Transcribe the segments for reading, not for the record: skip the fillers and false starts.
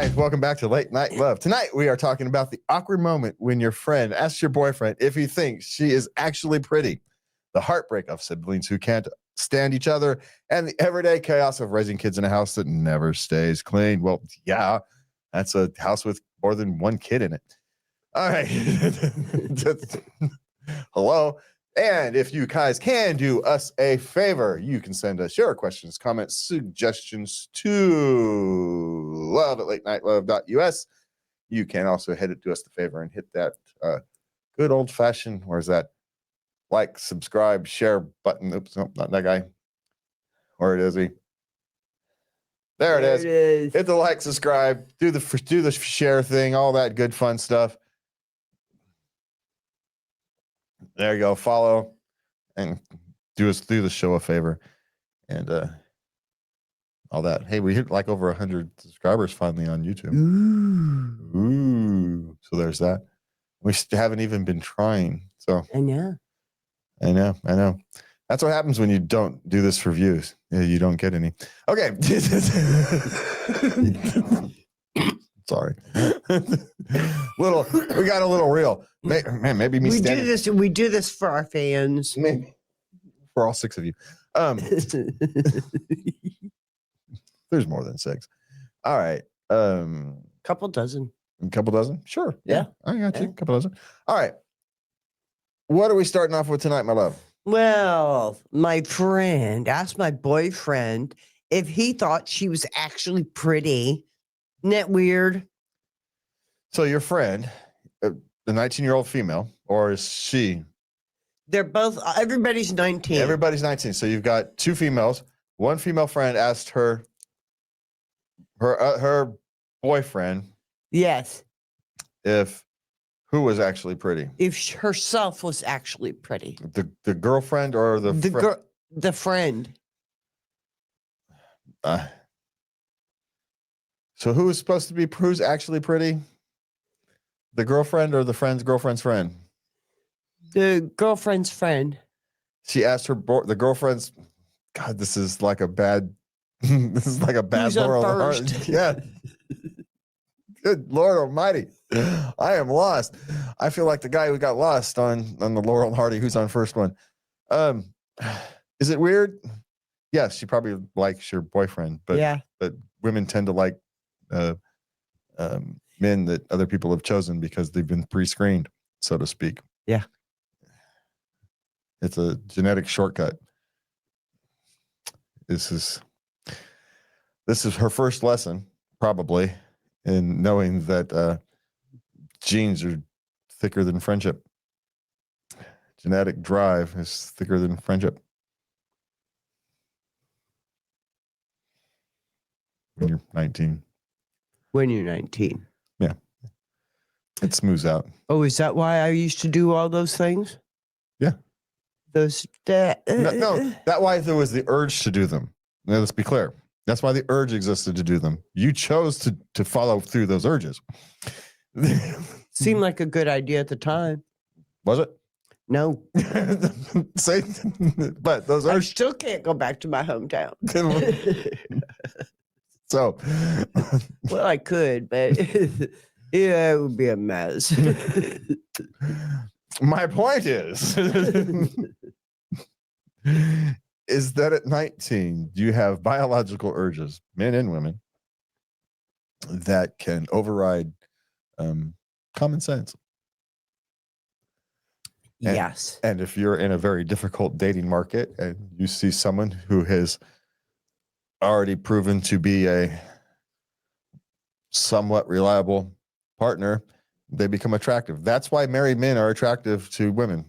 right, welcome back to Late Night Love. Tonight we are talking about the awkward moment when your friend asks your boyfriend if he thinks she is actually pretty, the heartbreak of siblings who can't stand each other, and the everyday chaos of raising kids in a house that never stays clean. Well, yeah, that's a house with more than one kid in it. All right. Hello. And if you guys can do us a favor, you can send us your questions, comments, suggestions to love@latenightLove.us. You can also head it to us the favor and hit that good old fashioned, where's that? Like, subscribe, share button. Oops, no, not that guy. Where is he? There it is. Hit the like, subscribe, do the share thing, all that good fun stuff. There you go. Follow and do the show a favor and all that. Hey, we hit like over 100 subscribers finally on YouTube. Ooh. So there's that. We haven't even been trying. So I know. That's what happens when you don't do this for views. You don't get any. Okay. Sorry. We got a little real. Man, maybe me standing. We do this for our fans. Maybe for all 6 of you. There's more than 6. All right. Couple dozen. A couple dozen? Sure. Yeah. I got you. A couple dozen. All right. What are we starting off with tonight, my love? Well, my friend asked my boyfriend if he thought she was actually pretty. Isn't that weird? So your friend, the 19-year-old female, or is she? They're both, everybody's 19. Everybody's 19. So you've got 2 females. One female friend asked her boyfriend. Yes. Who was actually pretty? If herself was actually pretty. The girlfriend or the friend. So who's supposed to be, who's actually pretty? The girlfriend or the girlfriend's friend? The girlfriend's friend. She asked the girlfriend's, God, this is like a bad Laurel heart. Yeah. Good Lord Almighty. I am lost. I feel like the guy who got lost on the Laurel and Hardy who's on first one. Is it weird? Yes, she probably likes your boyfriend, but women tend to like men that other people have chosen because they've been pre-screened, so to speak. Yeah. It's a genetic shortcut. This is her first lesson, probably, in knowing that genes are thicker than friendship. Genetic drive is thicker than friendship. When you're 19. When you're 19. Yeah. It smooths out. Oh, is that why I used to do all those things? Yeah. No, that's why there was the urge to do them. Now, let's be clear. That's why the urge existed to do them. You chose to follow through those urges. Seemed like a good idea at the time. Was it? No. Say, but those urges. I still can't go back to my hometown. So, well, I could, but yeah, it would be a mess. My point is that at 19, you have biological urges, men and women, that can override common sense. Yes. And if you're in a very difficult dating market and you see someone who has already proven to be a somewhat reliable partner, they become attractive. That's why married men are attractive to women.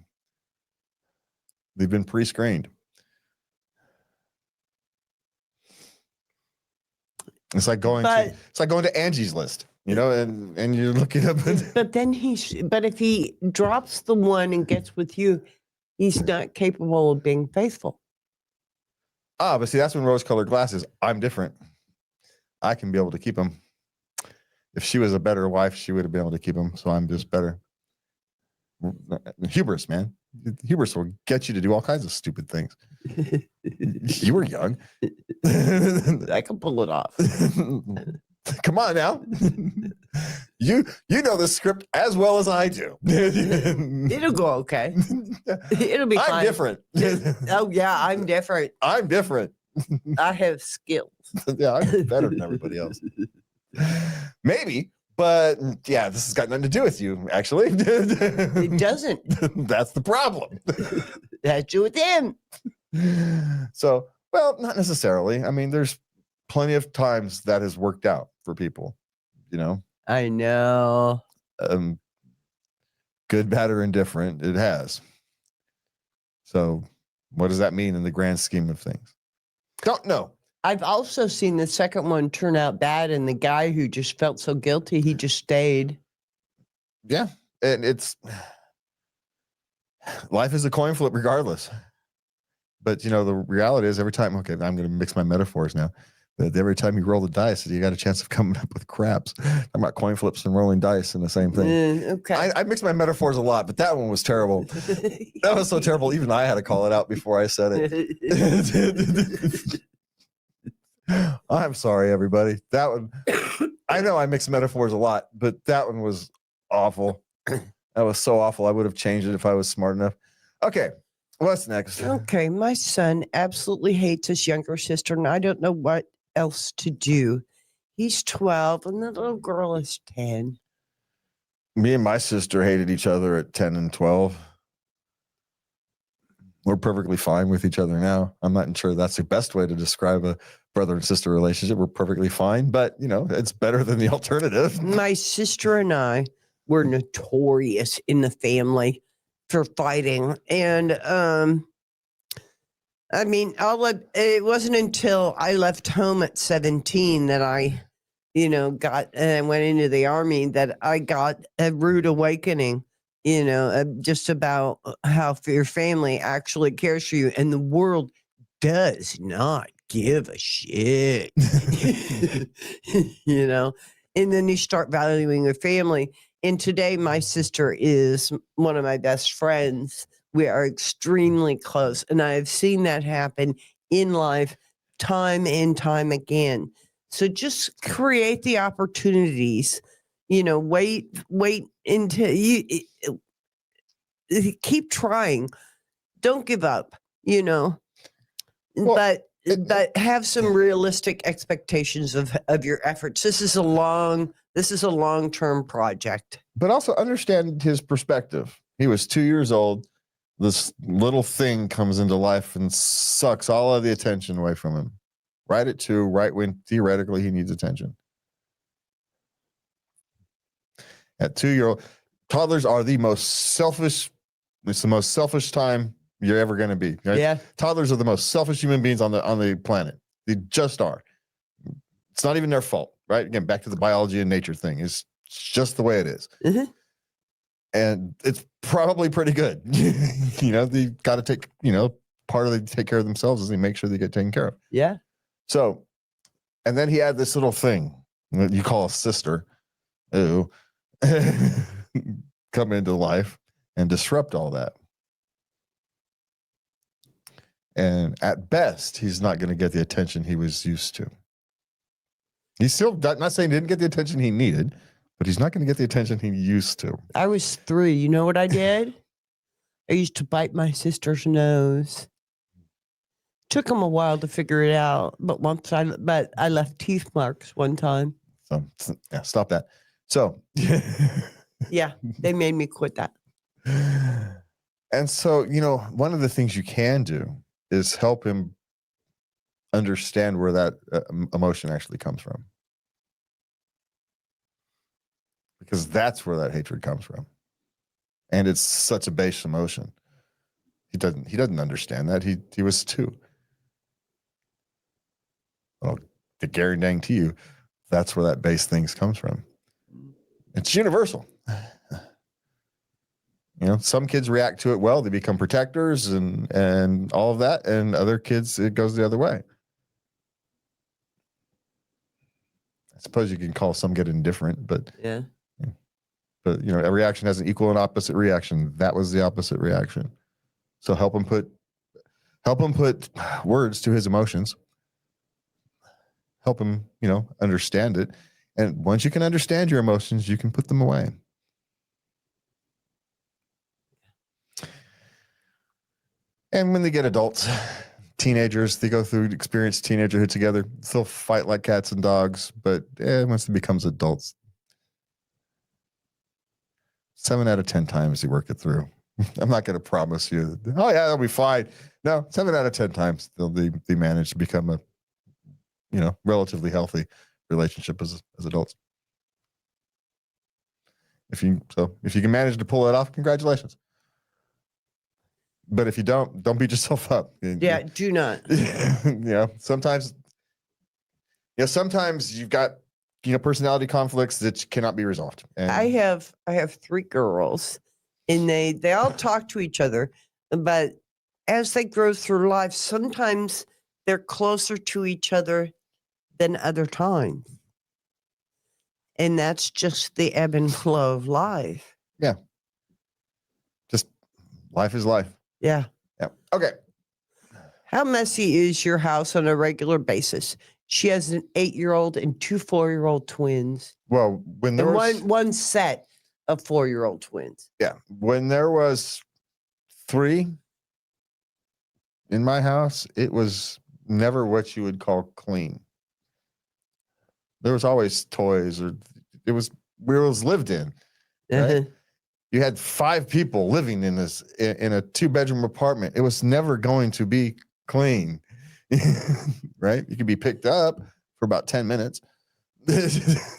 They've been pre-screened. It's like going to Angie's List, and you're looking up. But then if he drops the one and gets with you, he's not capable of being faithful. But see, that's when rose-colored glasses. I'm different. I can be able to keep him. If she was a better wife, she would have been able to keep him. So I'm just better. Hubris, man. Hubris will get you to do all kinds of stupid things. You were young. I can pull it off. Come on now. You know the script as well as I do. It'll go okay. It'll be fine. I'm different. Oh yeah, I'm different. I'm different. I have skills. Yeah, I'm better than everybody else. Maybe, but yeah, this has got nothing to do with you, actually. It doesn't. That's the problem. Has to do with them. So, well, not necessarily. I mean, there's plenty of times that has worked out for people, you know. I know. Good, bad, or indifferent, it has. So, what does that mean in the grand scheme of things? Don't know. I've also seen the second one turn out bad, and the guy who just felt so guilty, he just stayed. Yeah, and it's life is a coin flip regardless. But you know, the reality is every time, okay, I'm going to mix my metaphors now. But every time you roll the dice, you got a chance of coming up with craps. I'm about coin flips and rolling dice in the same thing. Okay. I mix my metaphors a lot, but that one was terrible. That was so terrible. Even I had to call it out before I said it. I'm sorry, everybody. That one, I know I mix metaphors a lot, but that one was awful. That was so awful. I would have changed it if I was smart enough. Okay. What's next? Okay, my son absolutely hates his younger sister, and I don't know what else to do. He's 12, and the little girl is 10. Me and my sister hated each other at 10 and 12. We're perfectly fine with each other now. I'm not sure that's the best way to describe a brother and sister relationship. We're perfectly fine, but, you know, it's better than the alternative. My sister and I were notorious in the family for fighting. And I mean, it wasn't until I left home at 17 that I, went into the army that I got a rude awakening, just about how your family actually cares for you. And the world does not give a shit, and then you start valuing your family. And today, my sister is one of my best friends. We are extremely close. And I've seen that happen in life time and time again. So just create the opportunities, wait until you keep trying. Don't give up, well, but have some realistic expectations of your efforts. This is a long-term project. But also understand his perspective. He was 2 years old. This little thing comes into life and sucks all of the attention away from him. Right at 2, right when theoretically he needs attention. At 2-year-old, toddlers are the most selfish. It's the most selfish time you're ever going to be. Right? Yeah. Toddlers are the most selfish human beings on the planet. They just are. It's not even their fault, right? Again, back to the biology and nature thing. It's just the way it is. Mm-hmm. And it's probably pretty good. They got to take, part of they take care of themselves is they make sure they get taken care of. Yeah. So, and then he had this little thing that you call a sister, come into life and disrupt all that. And at best, he's not going to get the attention he was used to. He's still not saying he didn't get the attention he needed, but he's not going to get the attention he used to. I was 3. You know what I did? I used to bite my sister's nose. Took him a while to figure it out, but I left teeth marks one time. So yeah, stop that. So yeah, they made me quit that. And so, one of the things you can do is help him understand where that emotion actually comes from. Because that's where that hatred comes from. And it's such a base emotion. He doesn't understand that. He was 2. Well, to guarantee you, that's where that base things comes from. It's universal. Some kids react to it well. They become protectors and all of that. And other kids, it goes the other way. I suppose you can call some get indifferent, but yeah. But every reaction has an equal and opposite reaction. That was the opposite reaction. So help him put words to his emotions. Help him, understand it. And once you can understand your emotions, you can put them away. And when they get adults, teenagers, they go through experience teenagerhood together. They'll fight like cats and dogs, but once it becomes adults, 7 out of 10 times they work it through. I'm not going to promise you, oh yeah, they'll be fine. No, 7 out of 10 times they manage to become a, relatively healthy relationship as adults. If you can manage to pull it off, congratulations. But if you don't beat yourself up. Yeah, do not. Sometimes you've got, personality conflicts that cannot be resolved. And I have 3 girls, and they all talk to each other, but as they grow through life, sometimes they're closer to each other than other times. And that's just the ebb and flow of life. Yeah. Just life is life. Yeah. Yeah. Okay. How messy is your house on a regular basis? She has an 8-year-old and 2 4-year-old twins. Well, when there was one set of 4-year-old twins. Yeah. When there was 3 in my house, it was never what you would call clean. There was always toys, or it was lived in. Right? You had 5 people living in a 2-bedroom apartment. It was never going to be clean. Right? You could be picked up for about 10 minutes.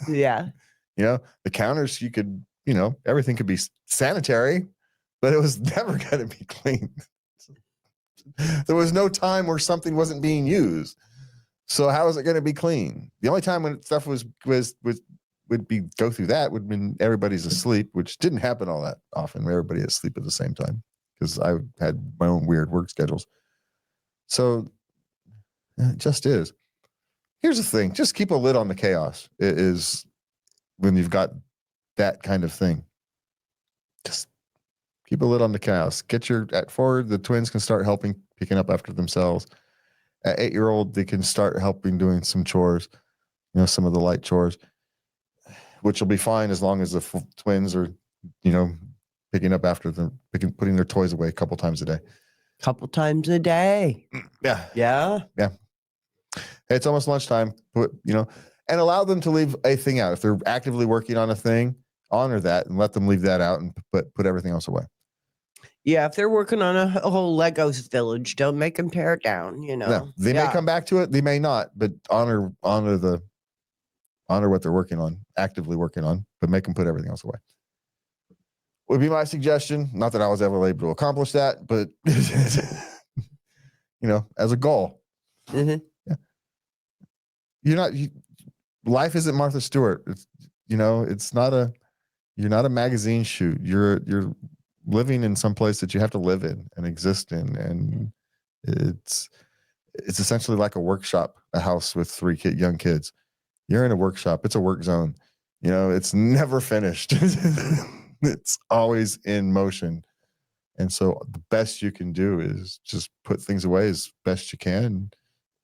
Yeah. The counters, you could, everything could be sanitary, but it was never going to be clean. There was no time where something wasn't being used. So how is it going to be clean? The only time when stuff would go through that would mean everybody's asleep, which didn't happen all that often. Everybody asleep at the same time because I had my own weird work schedules. So it just is. Here's the thing: just keep a lid on the chaos. It is when you've got that kind of thing. Just keep a lid on the chaos. At 4, the twins can start picking up after themselves. At 8-year-old, they can start helping doing some chores, some of the light chores, which will be fine as long as the twins are, picking up after them, putting their toys away a couple times a day. Yeah. Yeah. Yeah. It's almost lunchtime, and allow them to leave a thing out. If they're actively working on a thing, honor that and let them leave that out and put everything else away. Yeah, if they're working on a whole Legos village, don't make them tear it down, No, they may come back to it, they may not, but honor what they're working on, actively working on, but make them put everything else away. Would be my suggestion. Not that I was ever able to accomplish that, but as a goal. Mm-hmm. Yeah. Life isn't Martha Stewart. You're not a magazine shoot. You're living in some place that you have to live in and exist in, and it's essentially like a workshop, a house with 3 young kids. You're in a workshop. It's a work zone. It's never finished. It's always in motion. And so the best you can do is just put things away as best you can,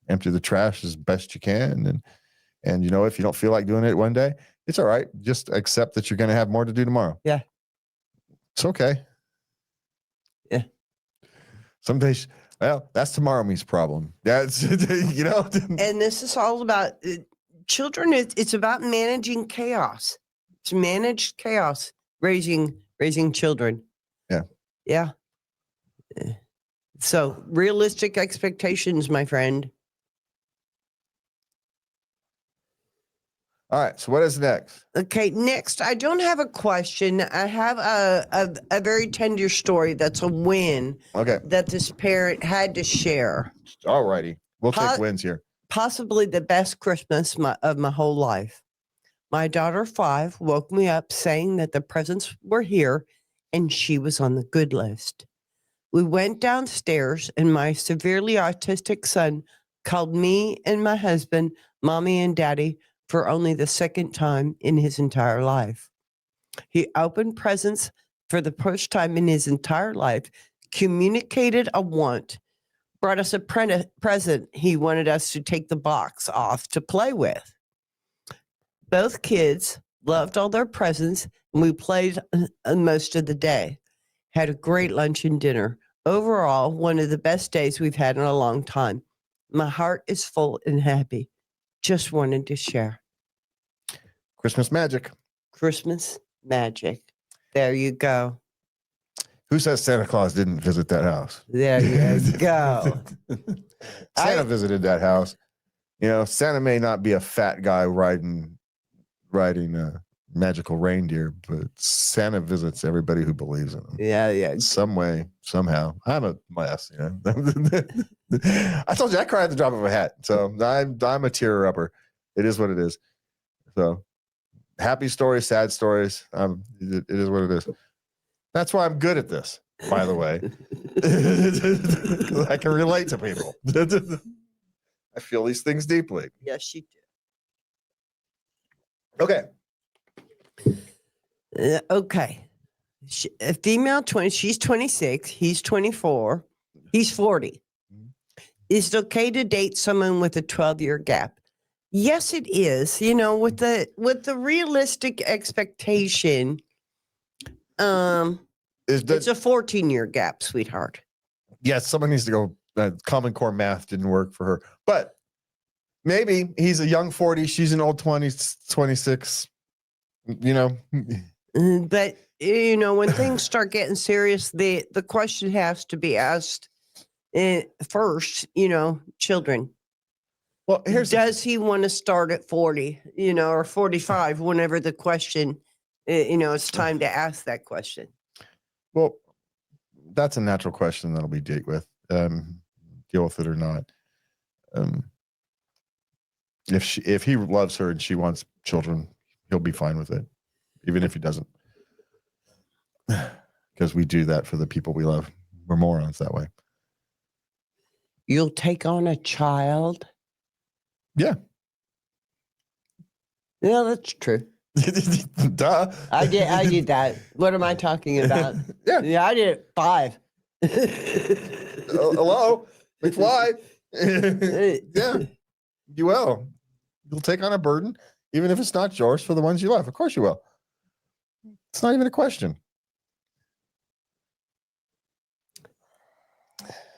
empty the trash as best you can. And if you don't feel like doing it one day, it's all right. Just accept that you're going to have more to do tomorrow. Yeah. It's okay. Yeah. Some days, well, that's tomorrow me's problem. That's, And this is all about children. It's about managing chaos. It's managed chaos, raising children. Yeah. Yeah. So realistic expectations, my friend. All right. So what is next? Okay. Next, I don't have a question. I have a very tender story. That's a win. Okay. That this parent had to share. All righty. We'll take wins here. Possibly the best Christmas of my whole life. My daughter 5 woke me up saying that the presents were here and she was on the good list. We went downstairs and my severely autistic son called me and my husband mommy and daddy for only the second time in his entire life. He opened presents for the first time in his entire life, communicated a want, brought us a present he wanted us to take the box off to play with. Both kids loved all their presents, and we played most of the day. Had a great lunch and dinner. Overall, one of the best days we've had in a long time. My heart is full and happy. Just wanted to share. Christmas magic. Christmas magic. There you go. Who says Santa Claus didn't visit that house? There you go. Santa visited that house. You know, Santa may not be a fat guy riding a magical reindeer, but Santa visits everybody who believes in him. Yeah. Some way, somehow. I'm a mess, you know. I told you I cry at the drop of a hat. So I'm a tear upper. It is what it is. So happy stories, sad stories. It is what it is. That's why I'm good at this, by the way. I can relate to people. I feel these things deeply. Yes, you do. Okay. Okay. A female 20, she's 26, he's 24, he's 40. Is it okay to date someone with a 12-year gap? Yes, it is. You know, with the realistic expectation, it's a 14-year gap, sweetheart. Yes, someone needs to go. Common Core math didn't work for her, but maybe he's a young 40, she's an old 20s, 26. You know, but you know, when things start getting serious, the question has to be asked first. You know, children. Well, does he want to start at 40? You know, or 45? Whenever the question, you know, it's time to ask that question. Well, that's a natural question that'll be deal with it or not. If he loves her and she wants children, he'll be fine with it, even if he doesn't. Because we do that for the people we love. We're morons that way. You'll take on a child? Yeah. Yeah, that's true. Duh. I did that. What am I talking about? Yeah, I did it 5. Hello, McFly. Yeah, you will. You'll take on a burden, even if it's not yours, for the ones you love. Of course you will. It's not even a question.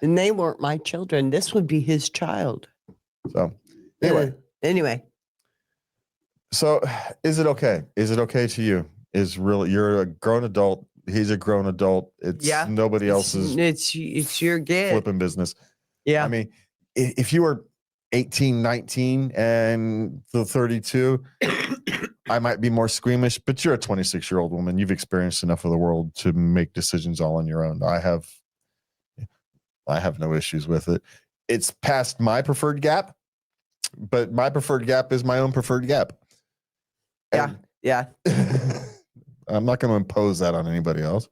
And they weren't my children. This would be his child. So, anyway. So, is it okay? Is it okay to you? You're a grown adult. He's a grown adult. It's nobody else's. It's your gift. Flipping business. Yeah. I mean, if you were 18, 19 and the 32, I might be more squeamish, but you're a 26-year-old woman. You've experienced enough of the world to make decisions all on your own. I have no issues with it. It's past my preferred gap, but my preferred gap is my own preferred gap. And yeah. I'm not going to impose that on anybody else.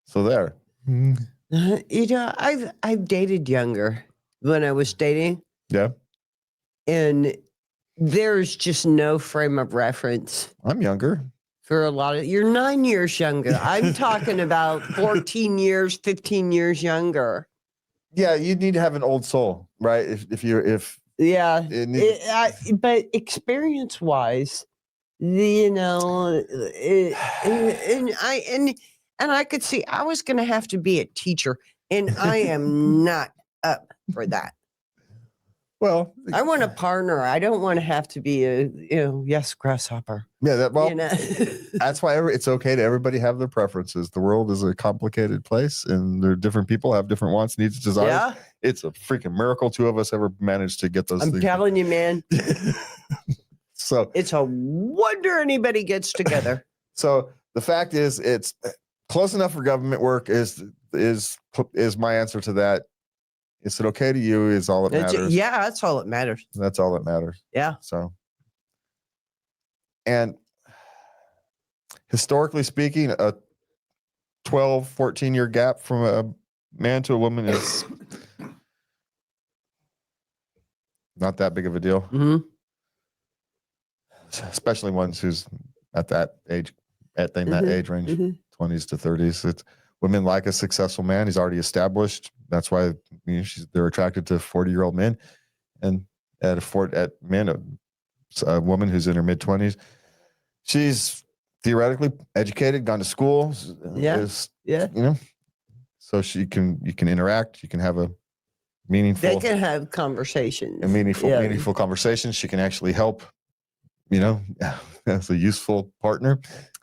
So there. You know, I've dated younger when I was dating. Yeah. And there's just no frame of reference. I'm younger. For a lot of, you're 9 years younger. I'm talking about 14 years, 15 years younger. Yeah, you need to have an old soul, right? But experience wise, you know, and I could see I was going to have to be a teacher, and I am not up for that. Well, I want a partner. I don't want to have to be grasshopper. Yeah, you know? That's why it's okay to everybody have their preferences. The world is a complicated place, and there are different people have different wants, needs, desires. Yeah. It's a freaking miracle 2 of us ever managed to get those things. I'm telling you, man. So it's a wonder anybody gets together. So the fact is, it's close enough for government work is my answer to that. Is it okay to you? Is all that matters. Yeah, that's all that matters. That's all that matters. Yeah. So, and historically speaking, a 12, 14-year gap from a man to a woman is not that big of a deal. Mm-hmm. Especially ones who's at that age, that age range, 20s to 30s. It's women like a successful man. He's already established. That's why they're attracted to 40-year-old men, and a woman who's in her mid-20s. She's theoretically educated, gone to school. Yeah. So you can interact. You can have a meaningful. They can have conversations. Meaningful conversations. She can actually help. As a useful partner.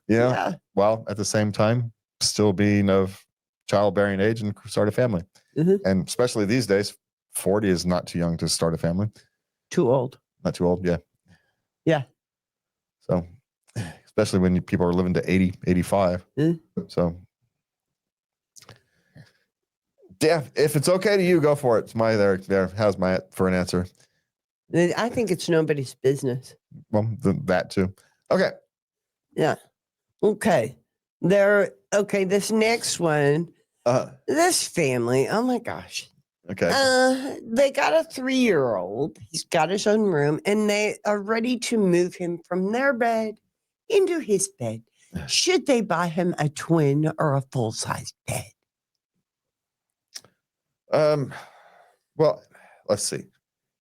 Yeah. While at the same time still being of childbearing age and start a family. Mm-hmm. And especially these days, 40 is not too young to start a family. Too old. Not too old. Yeah. Yeah. So, especially when people are living to 80, 85. Mm-hmm. So, yeah, if it's okay to you, go for it. It's my there. How's my for an answer? I think it's nobody's business. Well, that too. Okay. Yeah. Okay. This next one, this family, oh my gosh. Okay. They got a 3-year-old. He's got his own room, and they are ready to move him from their bed into his bed. Should they buy him a twin or a full-size bed? Well, let's see.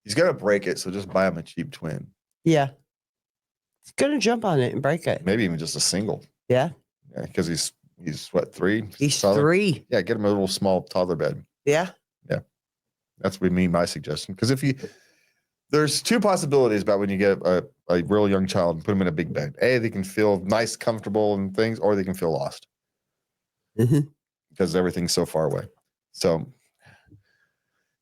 He's gonna break it, so just buy him a cheap twin. Yeah. He's gonna jump on it and break it. Maybe even just a single. Yeah. Yeah, because he's what, 3? He's toddler? 3. Yeah, get him a little small toddler bed. Yeah. Yeah. That's what my suggestion. Because there's 2 possibilities about when you get a real young child and put them in a big bed. A, they can feel nice, comfortable and things, or they can feel lost. Mm-hmm. Because everything's so far away. So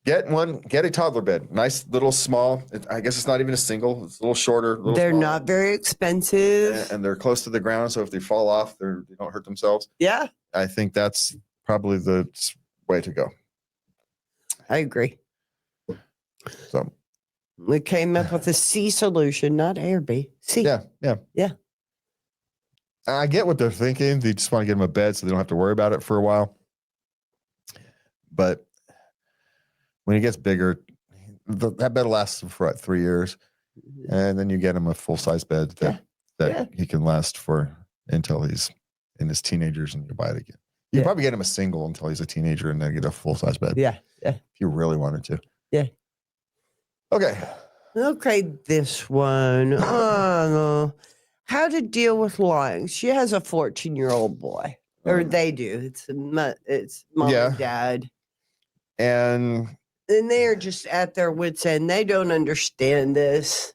get a toddler bed. Nice little small. I guess it's not even a single. It's a little shorter. They're smaller. not very expensive. And they're close to the ground. So if they fall off, they don't hurt themselves. Yeah. I think that's probably the way to go. I agree. So we came up with a C solution, not A or B. C. Yeah. I get what they're thinking. They just want to get them a bed so they don't have to worry about it for a while. But when he gets bigger, that bed lasts for 3 years, and then you get him a full-size bed that he can last for until he's in his teenagers, and you buy it again. You probably get him a single until he's a teenager, and then get a full-size bed. Yeah. If you really wanted to. Yeah. Okay, this one. How to deal with lying. She has a 14-year-old boy, or they do. It's mom and dad, and they're just at their wits' end. They don't understand this.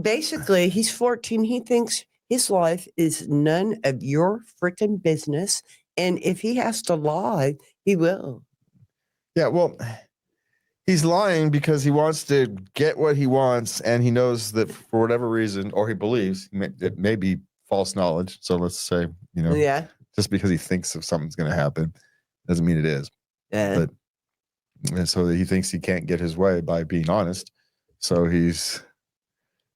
Basically, he's 14. He thinks his life is none of your freaking business, and if he has to lie, he will. Yeah, well, he's lying because he wants to get what he wants, and he knows that for whatever reason, or he believes it may be false knowledge. So let's say, just because he thinks of something's going to happen doesn't mean it is. Yeah. And so he thinks he can't get his way by being honest. So he's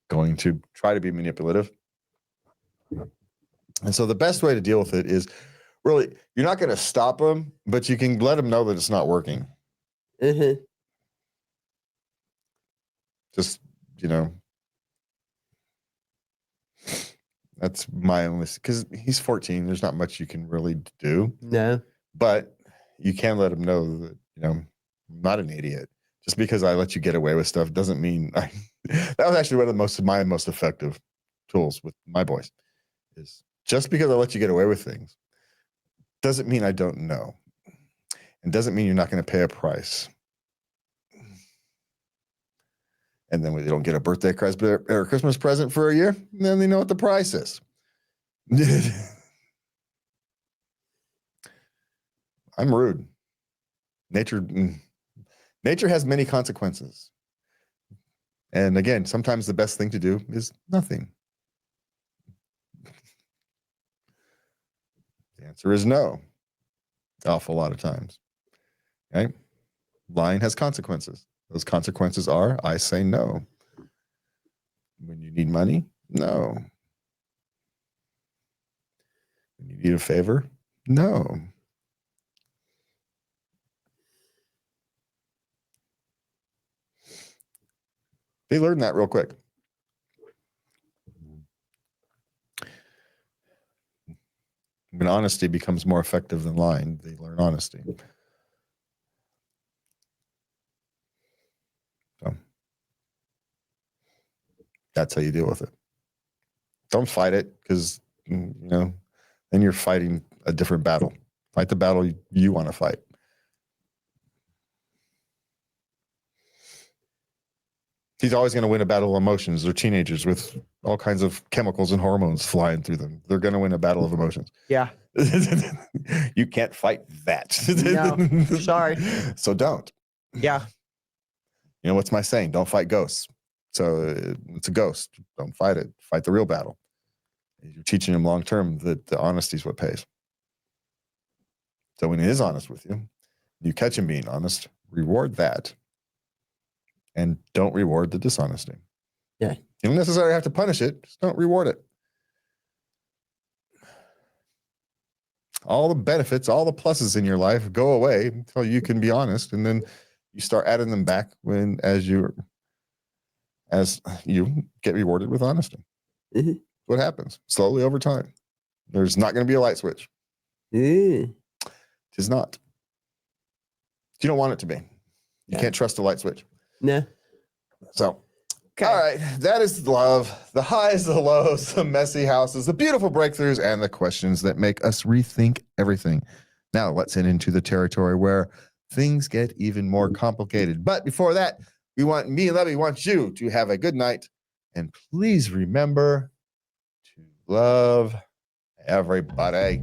going to try to be manipulative. And so the best way to deal with it is really, you're not going to stop him, but you can let him know that it's not working. Mm-hmm. Just, that's my only, because he's 14. There's not much you can really do. No. But you can let him know that, I'm not an idiot. Just because I let you get away with stuff doesn't mean that was actually one of my most effective tools with my boys is just because I let you get away with things doesn't mean I don't know. And doesn't mean you're not going to pay a price. And then when they don't get a birthday present or a Christmas present for a year, then they know what the price is. I'm rude. Nature has many consequences. And again, sometimes the best thing to do is nothing. The answer is no. Awful lot of times. Okay? Lying has consequences. Those consequences are, I say no. When you need money, no. When you need a favor, no. They learn that real quick. When honesty becomes more effective than lying, they learn honesty. So, That's how you deal with it. Don't fight it, because then you're fighting a different battle. Fight the battle you want to fight. He's always going to win a battle of emotions. They're teenagers with all kinds of chemicals and hormones flying through them. They're going to win a battle of emotions. Yeah. You can't fight that. No, sorry. So don't. Yeah. What's my saying? Don't fight ghosts. So it's a ghost. Don't fight it. Fight the real battle. You're teaching him long term that the honesty is what pays. So when he is honest with you, you catch him being honest, reward that. And don't reward the dishonesty. Yeah. You don't necessarily have to punish it. Just don't reward it. All the benefits, all the pluses in your life go away until you can be honest. And then you start adding them back as you get rewarded with honesty. Mm-hmm. What happens slowly over time. There's not going to be a light switch. Mm. It is not. You don't want it to be. You can't trust a light switch. No. So, okay. All right. That is love. The highs, the lows, the messy houses, the beautiful breakthroughs, and the questions that make us rethink everything. Now, let's head into the territory where things get even more complicated. But before that, me and Levy want you to have a good night. And please remember to love everybody.